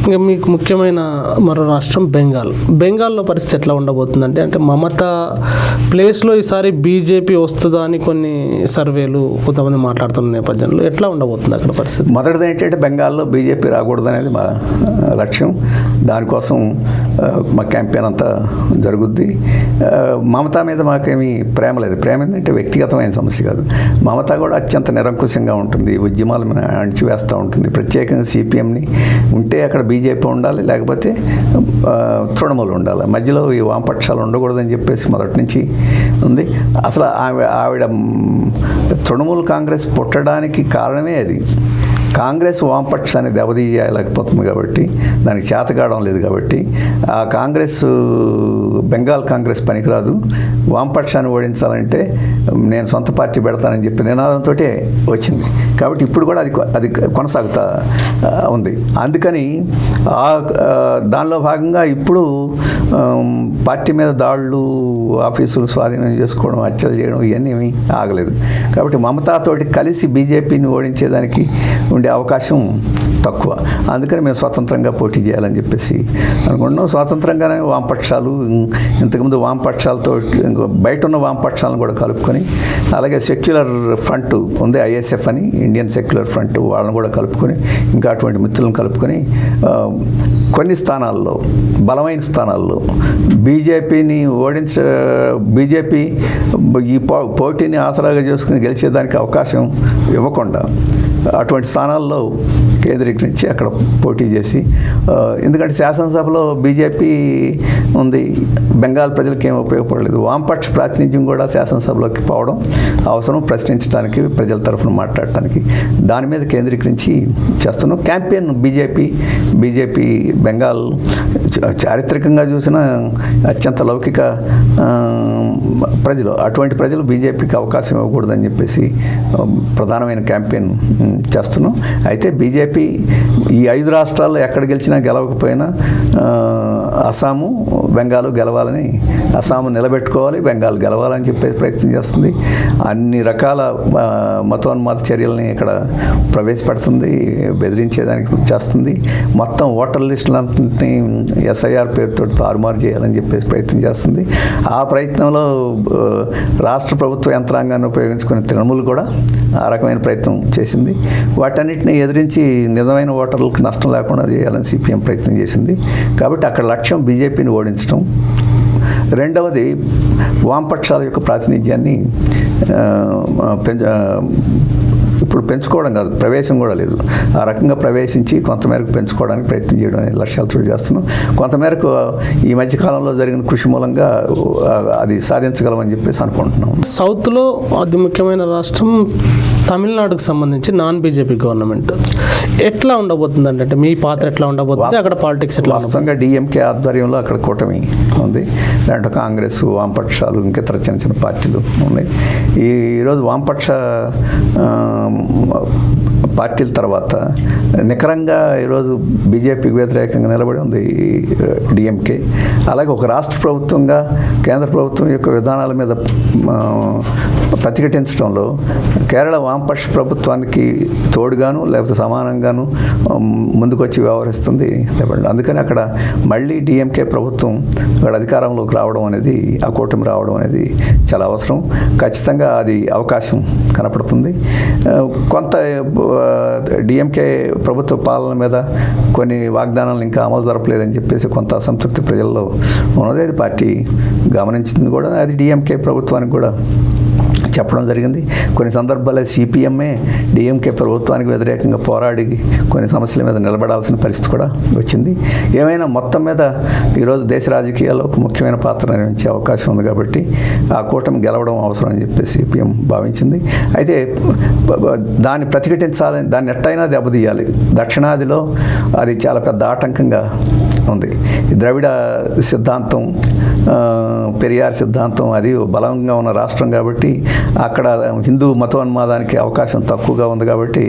ఇంకా మీకు ముఖ్యమైన మరో రాష్ట్రం బెంగాల్లో పరిస్థితి ఎట్లా ఉండబోతుందంటే, అంటే మమతా ప్లేస్లో ఈసారి బీజేపీ వస్తుందా అని కొన్ని సర్వేలు కొంతమంది మాట్లాడుతున్న నేపథ్యంలో ఎట్లా ఉండబోతుంది అక్కడ పరిస్థితి? మొదటిది ఏంటంటే బెంగాల్లో బీజేపీ రాకూడదు అనేది మా లక్ష్యం. దానికోసం మా క్యాంపెయిన్ అంతా జరుగుద్ది. మమతా మీద మాకేమీ ప్రేమ లేదు. ప్రేమ ఏంటంటే వ్యక్తిగతమైన సమస్య కాదు. మమతా కూడా అత్యంత నిరంకుశంగా ఉంటుంది, ఉద్యమాలు అణిచివేస్తూ ఉంటుంది. ప్రత్యేకంగా సిపిఎంని ఉంటే అక్కడ బీజేపీ ఉండాలి, లేకపోతే తృణమూలు ఉండాలి. మధ్యలో ఈ వామపక్షాలు ఉండకూడదని చెప్పేసి మొదటి నుంచి ఉంది. అసలు ఆవిడ తృణమూల్ కాంగ్రెస్ పుట్టడానికి కారణమే అది. కాంగ్రెస్ వామపక్షాన్ని దెబ్బతీయలేకపోతుంది కాబట్టి, దానికి చేతకావడం లేదు కాబట్టి, ఆ కాంగ్రెస్ బెంగాల్ కాంగ్రెస్ పనికిరాదు, వామపక్షాన్ని ఓడించాలంటే నేను సొంత పార్టీ పెడతానని చెప్పి నినాదంతో వచ్చింది. కాబట్టి ఇప్పుడు కూడా అది కొనసాగుతూ ఉంది. అందుకని దానిలో భాగంగా ఇప్పుడు పార్టీ మీద దాడులు, ఆఫీసులు స్వాధీనం చేసుకోవడం, హత్యలు చేయడం ఇవన్నీ ఆగలేదు. కాబట్టి మమతాతోటి కలిసి బీజేపీని ఓడించేదానికి ఉండే అవకాశం తక్కువ. అందుకని మేము స్వతంత్రంగా పోటీ చేయాలని చెప్పేసి అనుకుంటున్నాం. స్వతంత్రంగానే వామపక్షాలు, ఇంతకుముందు వామపక్షాలతో బయట ఉన్న వామపక్షాలను కూడా కలుపుకొని, అలాగే సెక్యులర్ ఫ్రంట్ ఉంది ఐఎస్ఎఫ్ అని, ఇండియన్ సెక్యులర్ ఫ్రంట్, వాళ్ళని కూడా కలుపుకొని, ఇంకా అటువంటి మిత్రులను కలుపుకొని కొన్ని స్థానాల్లో, బలమైన స్థానాల్లో బీజేపీని బీజేపీ ఈ పోటీని ఆసరాగా చేసుకుని గెలిచేదానికి అవకాశం ఇవ్వకుండా అటువంటి స్థానాల్లో కేంద్రీకరించి అక్కడ పోటీ చేసి, ఎందుకంటే శాసనసభలో బీజేపీ ఉంది, బెంగాల్ ప్రజలకు ఏమి ఉపయోగపడలేదు. వామపక్ష ప్రాతినిధ్యం కూడా శాసనసభలోకి పోవడం అవసరం, ప్రశ్నించడానికి, ప్రజల తరఫున మాట్లాడటానికి. దాని మీద కేంద్రీకరించి చేస్తున్నాం క్యాంపెయిన్. బీజేపీ బెంగాల్ చారిత్రకంగా చూసిన అత్యంత లౌకిక ప్రజలు, అటువంటి ప్రజలు బీజేపీకి అవకాశం ఇవ్వకూడదని చెప్పేసి ప్రధానమైన క్యాంపెయిన్ చేస్తున్నాం. అయితే బీజేపీ ఈ 5 రాష్ట్రాల్లో ఎక్కడ గెలిచినా గెలవకపోయినా అస్సాము, బెంగాల్ గెలవాలని, అస్సాము నిలబెట్టుకోవాలి, బెంగాల్ గెలవాలని చెప్పేసి ప్రయత్నం చేస్తుంది. అన్ని రకాల మతోన్మాద చర్యలని ఇక్కడ ప్రవేశపెడుతుంది, బెదిరించేదానికి చేస్తుంది. మొత్తం ఓటర్ లిస్టులన్నింటినీ ఎస్ఐఆర్ పేరుతో తారుమారు చేయాలని చెప్పేసి ప్రయత్నం చేస్తుంది. ఆ ప్రయత్నంలో రాష్ట్ర ప్రభుత్వ యంత్రాంగాన్ని ఉపయోగించుకునే తృణమూలు కూడా ఆ రకమైన ప్రయత్నం చేసింది. వాటన్నిటిని ఎదిరించి నిజమైన ఓటర్లకు నష్టం లేకుండా చేయాలని సిపిఎం ప్రయత్నం చేసింది. కాబట్టి అక్కడ లక్ష్యం బీజేపీని ఓడించడం. రెండవది వామపక్షాల యొక్క ప్రాతినిధ్యాన్ని ఇప్పుడు పెంచుకోవడం కాదు, ప్రవేశం కూడా లేదు. ఆ రకంగా ప్రవేశించి కొంతమేరకు పెంచుకోవడానికి ప్రయత్నం చేయడం అనే లక్ష్యాలతో చేస్తున్నాం. కొంతమేరకు ఈ మధ్యకాలంలో జరిగిన కృషి మూలంగా అది సాధించగలమని చెప్పేసి అనుకుంటున్నాం. సౌత్లో అతి ముఖ్యమైన రాష్ట్రం తమిళనాడుకు సంబంధించి నాన్ బీజేపీ గవర్నమెంట్ ఎట్లా ఉండబోతుంది అంటే మీ పాత్ర ఎట్లా ఉండబోతుంది, అక్కడ పాలిటిక్స్ ఎట్లా? వాస్తవంగా డిఎంకే ఆధ్వర్యంలో అక్కడ కూటమి ఉంది. దాంట్లో కాంగ్రెస్, వామపక్షాలు, ఇంకితర చిన్న చిన్న పార్టీలు ఉన్నాయి. ఈరోజు వామపక్ష పార్టీల తర్వాత నికరంగా ఈరోజు బీజేపీకి వ్యతిరేకంగా నిలబడి ఉంది డిఎంకే. అలాగే ఒక రాష్ట్ర ప్రభుత్వంగా కేంద్ర ప్రభుత్వం యొక్క విధానాల మీద ప్రతిఘటించడంలో కేరళ వామపక్ష ప్రభుత్వానికి తోడుగాను లేకపోతే సమానంగాను ముందుకొచ్చి వ్యవహరిస్తుంది. అందుకని అక్కడ మళ్ళీ డిఎంకే ప్రభుత్వం అక్కడ అధికారంలోకి రావడం అనేది, ఆ కూటమి రావడం అనేది చాలా అవసరం. ఖచ్చితంగా అది అవకాశం కనపడుతుంది. కొంత డిఎంకే ప్రభుత్వ పాలన మీద కొన్ని వాగ్దానాలు ఇంకా అమలు జరపలేదని చెప్పేసి కొంత అసంతృప్తి ప్రజల్లో ఉన్నది. అది పార్టీ గమనించింది కూడా. అది డిఎంకే ప్రభుత్వానికి కూడా చెప్పడం జరిగింది. కొన్ని సందర్భాల్లో సిపిఎంఏ డిఎంకే ప్రభుత్వానికి వ్యతిరేకంగా పోరాడి కొన్ని సమస్యల మీద నిలబడాల్సిన పరిస్థితి కూడా వచ్చింది. ఏమైనా మొత్తం మీద ఈరోజు దేశ రాజకీయాల్లో ఒక ముఖ్యమైన పాత్ర నిర్వహించే అవకాశం ఉంది కాబట్టి ఆ కూటమి గెలవడం అవసరం అని చెప్పి సిపిఎం భావించింది. అయితే దాన్ని ప్రతిఘటించాలని, దాన్ని ఎట్టయినా దెబ్బతీయాలి. దక్షిణాదిలో అది చాలా పెద్ద ఆటంకంగా ఉంది. ద్రవిడ సిద్ధాంతం పెరియార్ సిద్ధాంతం అది బలంగా ఉన్న రాష్ట్రం కాబట్టి అక్కడ హిందూ మతోన్మాదానికి అవకాశం తక్కువగా ఉంది కాబట్టి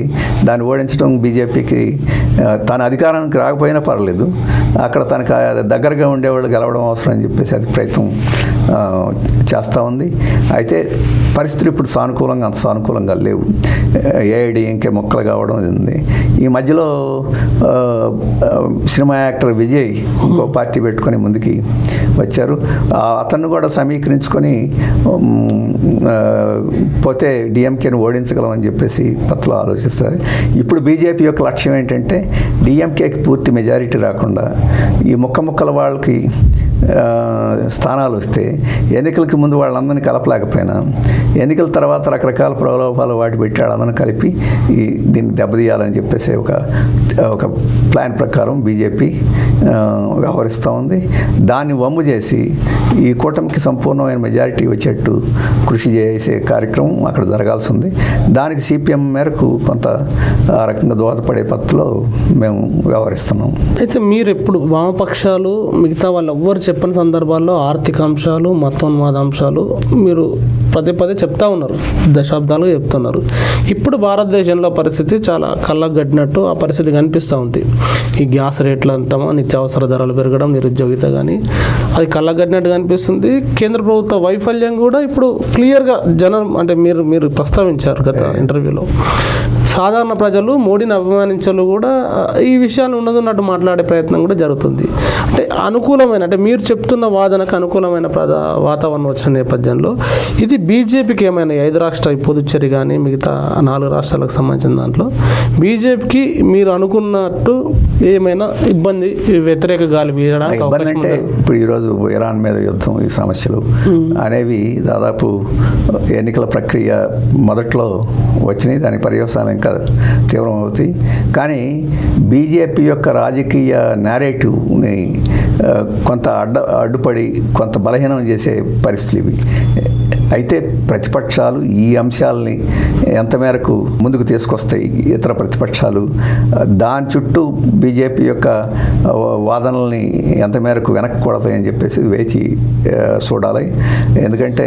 దాన్ని ఓడించడం బీజేపీకి తన అధికారానికి రాకపోయినా పర్లేదు, అక్కడ తనకు దగ్గరగా ఉండేవాళ్ళు గెలవడం అవసరం అని చెప్పేసి అది ప్రయత్నం చేస్తూ ఉంది. అయితే పరిస్థితులు ఇప్పుడు అంత సానుకూలంగా లేవు. ఏఐడిఎంకే మొక్కలు కావడం ఉంది. ఈ మధ్యలో సినిమా యాక్టర్ విజయ్ ఇంకో పార్టీ పెట్టుకొని ముందుకి వచ్చారు. అతన్ని కూడా సమీకరించుకొని పోతే డిఎంకేని ఓడించగలమని చెప్పేసి పత్రలో ఆలోచిస్తారు. ఇప్పుడు బీజేపీ యొక్క లక్ష్యం ఏంటంటే డిఎంకేకి పూర్తి మెజారిటీ రాకుండా ఈ ముక్కల వాళ్ళకి స్థానాలు వస్తే ఎన్నికలకి ముందు వాళ్ళందరినీ కలపలేకపోయినా ఎన్నికల తర్వాత రకరకాల ప్రలోభాలు వాటి పెట్టి వాళ్ళందరినీ కలిపి దీన్ని దెబ్బతీయాలని చెప్పేసి ఒక ప్లాన్ ప్రకారం బీజేపీ వ్యవహరిస్తూ ఉంది. దాన్ని వమ్ము చేసి ఈ కూటమికి సంపూర్ణమైన మెజారిటీ వచ్చేట్టు కృషి చేసే కార్యక్రమం అక్కడ జరగాల్సి ఉంది. దానికి సిపిఎం మేరకు కొంత ఆ రకంగా దోహదపడే పద్ధతిలో మేము వ్యవహరిస్తున్నాం. అయితే మీరు ఎప్పుడు వామపక్షాలు మిగతా వాళ్ళు ఎవ్వరు చెప్పని సందర్భాల్లో ఆర్థిక అంశాలు, మతోన్మాద అంశాలు మీరు పదే చెప్తా ఉన్నారు, దశాబ్దాలుగా చెప్తున్నారు. ఇప్పుడు భారతదేశంలో పరిస్థితి చాలా కళ్ళకు గట్టినట్టు ఆ పరిస్థితి కనిపిస్తూ ఉంది. ఈ గ్యాస్ రేట్లు అంటామా, నిత్యావసర ధరలు పెరగడం, నిరుద్యోగిత కానీ అది కళ్ళకు గట్టినట్టు కనిపిస్తుంది. కేంద్ర ప్రభుత్వ వైఫల్యం కూడా ఇప్పుడు క్లియర్గా జనం అంటే మీరు ప్రస్తావించారు గత ఇంటర్వ్యూలో. సాధారణ ప్రజలు మోడీని అభిమానించలు కూడా ఈ విషయాన్ని ఉన్నదన్నట్టు మాట్లాడే ప్రయత్నం కూడా జరుగుతుంది. అంటే అనుకూలమైన అంటే మీరు చెప్తున్న వాదనకు అనుకూలమైన వాతావరణం వచ్చిన నేపథ్యంలో ఇది బీజేపీకి ఏమైనా 5 రాష్ట్రాలు పుదుచ్చేరి కానీ మిగతా 4 రాష్ట్రాలకు సంబంధించిన దాంట్లో బీజేపీకి మీరు అనుకున్నట్టు ఏమైనా ఇబ్బంది, వ్యతిరేక గాలి వీయడానికి అవకాశం అంటే ఇప్పుడు ఈరోజు ఇరాన్ మీద యుద్ధం, ఈ సమస్యలు అనేవి దాదాపు ఎన్నికల ప్రక్రియ మొదట్లో వచ్చినాయి. దాని పర్యవసానం ఇంకా తీవ్రం అవుతాయి. కానీ బీజేపీ యొక్క రాజకీయ నేరేటివ్ని కొంత అడ్డుపడి కొంత బలహీనం చేసే పరిస్థితులు ఇవి. అయితే ప్రతిపక్షాలు ఈ అంశాలని ఎంత మేరకు ముందుకు తీసుకొస్తాయి, ఇతర ప్రతిపక్షాలు దాని చుట్టూ బీజేపీ యొక్క వాదనల్ని ఎంత మేరకు వెనక్కి కొడతాయని చెప్పేసి వేచి చూడాలి. ఎందుకంటే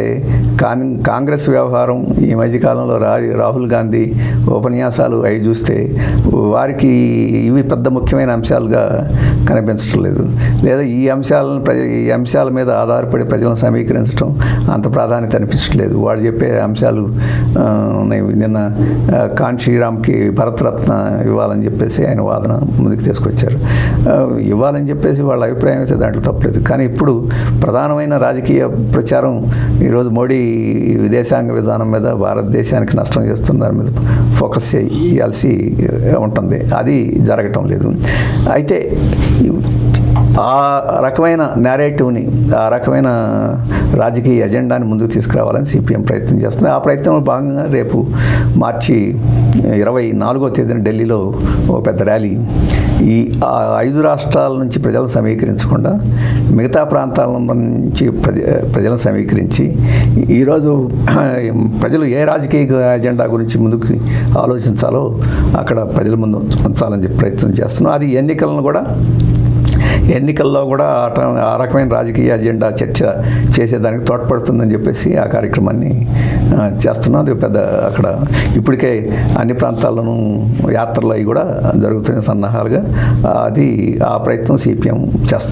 కాంగ్రెస్ వ్యవహారం ఈ మధ్యకాలంలో రాహుల్ గాంధీ ఉపన్యాసాలు అవి చూస్తే వారికి ఇవి పెద్ద ముఖ్యమైన అంశాలుగా కనిపించడం లేదు. లేదా ఈ అంశాల మీద ఆధారపడి ప్రజలను సమీకరించడం అంత ప్రాధాన్యత అనిపించట్లేదు. వాళ్ళు చెప్పే అంశాలు నిన్న కాన్ శ్రీరామ్కి భరతరత్న ఇవ్వాలని చెప్పేసి ఆయన వాదన ముందుకు తీసుకొచ్చారు. ఇవ్వాలని చెప్పేసి వాళ్ళ అభిప్రాయం అయితే దాంట్లో తప్పలేదు. కానీ ఇప్పుడు ప్రధానమైన రాజకీయ ప్రచారం ఈరోజు మోడీ విదేశాంగ విధానం మీద, భారతదేశానికి నష్టం చేస్తున్న దాని మీద ఫోకస్ చేయాల్సి ఉంటుంది. అది జరగటం లేదు. అయితే ఆ రకమైన నేరేటివ్ని, ఆ రకమైన రాజకీయ ఎజెండాని ముందుకు తీసుకురావాలని సిపిఎం ప్రయత్నం చేస్తుంది. ఆ ప్రయత్నంలో భాగంగా రేపు మార్చి 24వ తేదీన ఢిల్లీలో ఒక పెద్ద ర్యాలీ. ఈ 5 రాష్ట్రాల నుంచి ప్రజలను సమీకరించకుండా మిగతా ప్రాంతాల నుంచి ప్రజలను సమీకరించి ఈరోజు ప్రజలు ఏ రాజకీయ ఎజెండా గురించి ముందుకు ఆలోచించాలో అక్కడ ప్రజల ముందు ఉంచాలని చెప్పి ప్రయత్నం చేస్తున్నాం. అది ఎన్నికల్లో కూడా ఆ రకమైన రాజకీయ ఎజెండా చర్చ చేసేదానికి తోడ్పడుతుందని చెప్పేసి ఆ కార్యక్రమాన్ని చేస్తున్నాం. అది పెద్ద అక్కడ ఇప్పటికే అన్ని ప్రాంతాల్లోనూ యాత్రలు అవి కూడా జరుగుతున్న సన్నాహాలుగా అది ఆ ప్రయత్నం సిపిఎం చేస్తుంది.